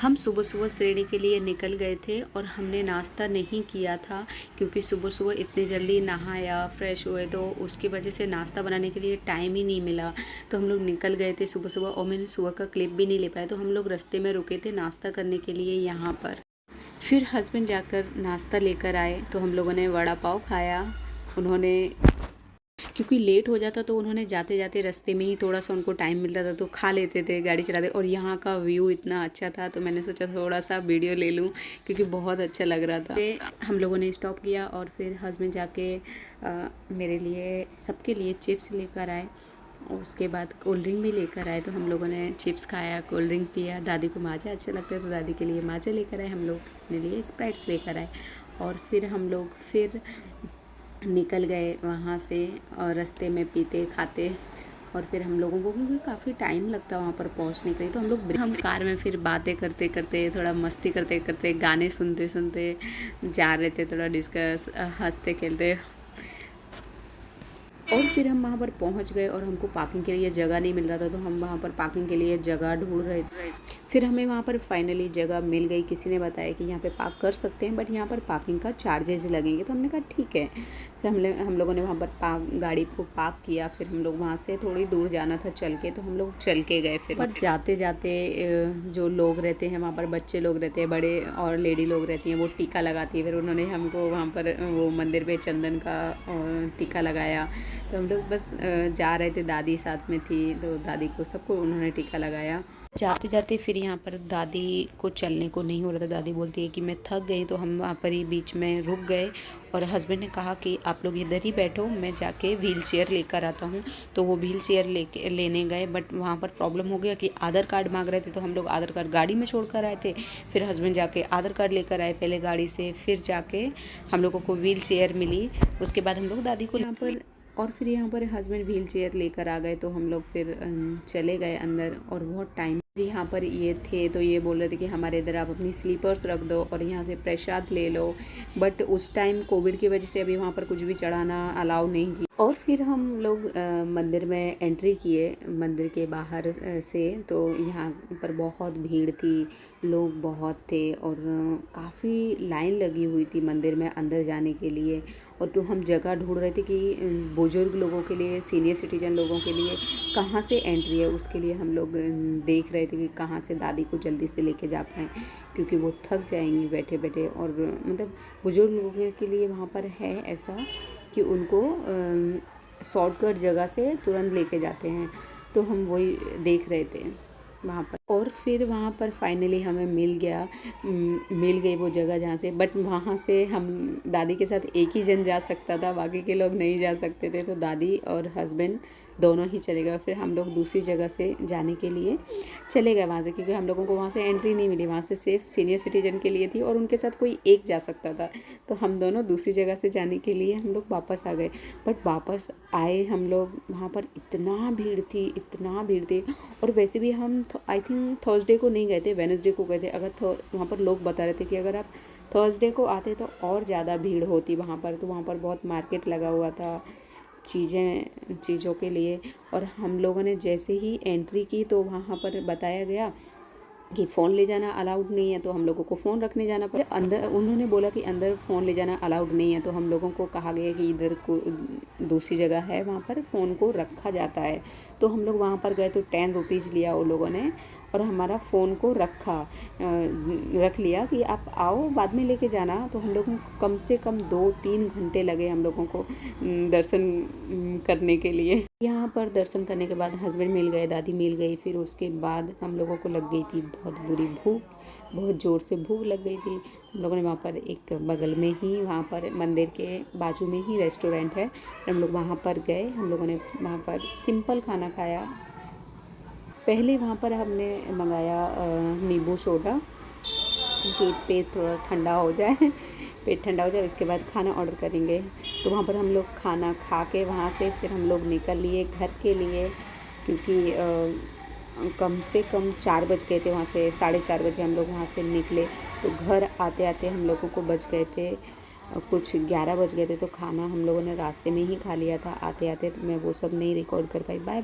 हम सुबह-सुबह शिरडी के लिए निकल गए थे और हमने नाश्ता नहीं किया था क्योंकि सुबह-सुबह इतनी जल्दी नहाया, फ्रेश हुए तो उसकी वजह से नाश्ता बनाने के लिए टाइम ही नहीं मिला। तो हम लोग निकल गए थे सुबह-सुबह और मैंने सुबह का क्लिप भी नहीं ले पाया। तो हम लोग रास्ते में रुके थे नाश्ता करने के लिए यहाँ पर। फिर हस्बैंड जाकर नाश्ता लेकर आए तो हम लोगों ने वड़ा पाव खाया। उन्होंने क्योंकि लेट हो जाता तो उन्होंने जाते जाते रास्ते में ही थोड़ा सा उनको टाइम मिलता था तो खा लेते थे गाड़ी चलाते। और यहाँ का व्यू इतना अच्छा था तो मैंने सोचा थोड़ा सा वीडियो ले लूँ क्योंकि बहुत अच्छा लग रहा था। हम लोगों ने स्टॉप किया और फिर हस्बैंड जाके मेरे लिए सबके लिए चिप्स लेकर आए और उसके बाद कोल्ड ड्रिंक भी लेकर आए। तो हम लोगों ने चिप्स खाया, कोल्ड ड्रिंक पिया। दादी को माजा अच्छा लगता है तो दादी के लिए माजा लेकर आए, हम लोग अपने लिए स्प्राइट्स लेकर आए। और फिर हम लोग फिर निकल गए वहाँ से और रास्ते में पीते खाते। और फिर हम लोगों को क्योंकि काफ़ी टाइम लगता वहाँ पर पहुँचने के लिए तो हम कार में फिर बातें करते करते थोड़ा मस्ती करते करते गाने सुनते सुनते जा रहे थे, थोड़ा डिस्कस हंसते खेलते। और फिर हम वहाँ पर पहुँच गए और हमको पार्किंग के लिए जगह नहीं मिल रहा था तो हम वहाँ पर पार्किंग के लिए जगह ढूंढ रहे थे। फिर हमें वहाँ पर फाइनली जगह मिल गई। किसी ने बताया कि यहाँ पे पार्क कर सकते हैं बट यहाँ पर पार्किंग का चार्जेज लगेंगे। तो हमने कहा ठीक है। फिर हम लोगों ने वहाँ पर गाड़ी को पार्क किया। फिर हम लोग वहाँ से थोड़ी दूर जाना था चल के तो हम लोग चल के गए। फिर पर जाते जाते जो लोग रहते हैं वहाँ पर, बच्चे लोग रहते हैं, बड़े और लेडी लोग रहती हैं, वो टीका लगाती है। फिर उन्होंने हमको वहाँ पर वो मंदिर पे चंदन का टीका लगाया। तो हम लोग बस जा रहे थे, दादी साथ में थी तो दादी को सबको उन्होंने टीका लगाया। जाते जाते फिर यहाँ पर दादी को चलने को नहीं हो रहा था। दादी बोलती है कि मैं थक गई। तो हम वहाँ पर ही बीच में रुक गए और हस्बैंड ने कहा कि आप लोग इधर ही बैठो, मैं जाके व्हील चेयर लेकर आता हूँ। तो वो व्हील चेयर लेने गए बट वहाँ पर प्रॉब्लम हो गया कि आधार कार्ड मांग रहे थे। तो हम लोग आधार कार्ड गाड़ी में छोड़ कर आए थे। फिर हस्बैंड जाके आधार कार्ड लेकर आए पहले गाड़ी से, फिर जाके हम लोगों को व्हील चेयर मिली। उसके बाद हम लोग दादी को यहाँ पर और फिर यहाँ पर हस्बैंड व्हील चेयर लेकर आ गए। तो हम लोग फिर चले गए अंदर और बहुत टाइम यहाँ पर ये थे तो ये बोल रहे थे कि हमारे इधर आप अपनी स्लीपर्स रख दो और यहाँ से प्रसाद ले लो। बट उस टाइम कोविड की वजह से अभी वहाँ पर कुछ भी चढ़ाना अलाउ नहीं किया। और फिर हम लोग मंदिर में एंट्री किए मंदिर के बाहर से। तो यहाँ पर बहुत भीड़ थी, लोग बहुत थे और काफ़ी लाइन लगी हुई थी मंदिर में अंदर जाने के लिए। और तो हम जगह ढूंढ रहे थे कि बुजुर्ग लोगों के लिए, सीनियर सिटीजन लोगों के लिए कहाँ से एंट्री है। उसके लिए हम लोग देख रहे थे कि कहाँ से दादी को जल्दी से लेके जा पाएँ क्योंकि वो थक जाएंगी बैठे बैठे। और मतलब बुजुर्ग लोगों के लिए वहाँ पर है ऐसा कि उनको शॉर्टकट जगह से तुरंत लेके जाते हैं। तो हम वही देख रहे थे वहाँ पर। और फिर वहाँ पर फाइनली हमें मिल गई वो जगह जहाँ से, बट वहाँ से हम दादी के साथ एक ही जन जा सकता था, बाकी के लोग नहीं जा सकते थे। तो दादी और हस्बैंड दोनों ही चले गए। फिर हम लोग दूसरी जगह से जाने के लिए चले गए वहाँ से क्योंकि हम लोगों को वहाँ से एंट्री नहीं मिली। वहाँ से सिर्फ सीनियर सिटीजन के लिए थी और उनके साथ कोई एक जा सकता था। तो हम दोनों दूसरी जगह से जाने के लिए हम लोग वापस आ गए। बट वापस आए हम लोग, वहाँ पर इतना भीड़ थी। और वैसे भी हम आई थिंक थर्सडे को नहीं गए थे, वेडनेसडे को गए थे। अगर वहाँ पर लोग बता रहे थे कि अगर आप थर्सडे को आते तो और ज़्यादा भीड़ होती वहाँ पर। तो वहाँ पर बहुत मार्केट लगा हुआ था चीज़ों के लिए। और हम लोगों ने जैसे ही एंट्री की तो वहाँ पर बताया गया कि फ़ोन ले जाना अलाउड नहीं है। तो हम लोगों को फ़ोन रखने जाना पड़ा अंदर। उन्होंने बोला कि अंदर फ़ोन ले जाना अलाउड नहीं है। तो हम लोगों को कहा गया कि इधर को दूसरी जगह है वहाँ पर फ़ोन को रखा जाता है। तो हम लोग वहाँ पर गए तो 10 रुपीज़ लिया उन लोगों ने और हमारा फ़ोन को रख लिया कि आप आओ बाद में लेके जाना। तो हम लोगों को कम से कम 2-3 घंटे लगे हम लोगों को दर्शन करने के लिए। यहाँ पर दर्शन करने के बाद हस्बैंड मिल गए, दादी मिल गई। फिर उसके बाद हम लोगों को लग गई थी बहुत बुरी भूख, बहुत ज़ोर से भूख लग गई थी। हम लोगों ने वहाँ पर एक बगल में ही, वहाँ पर मंदिर के बाजू में ही रेस्टोरेंट है, हम लोग वहाँ पर गए। हम लोगों ने वहाँ पर सिंपल खाना खाया। पहले वहाँ पर हमने मंगाया नींबू सोडा कि पेट थोड़ा ठंडा हो जाए उसके बाद खाना ऑर्डर करेंगे। तो वहाँ पर हम लोग खाना खा के वहाँ से फिर हम लोग निकल लिए घर के लिए क्योंकि कम से कम 4 बज गए थे। वहाँ से 4:30 बजे हम लोग वहाँ से निकले। तो घर आते आते हम लोगों को बज गए थे कुछ 11 बज गए थे। तो खाना हम लोगों ने रास्ते में ही खा लिया था आते आते। तो मैं वो सब नहीं रिकॉर्ड कर पाई। Bye bye.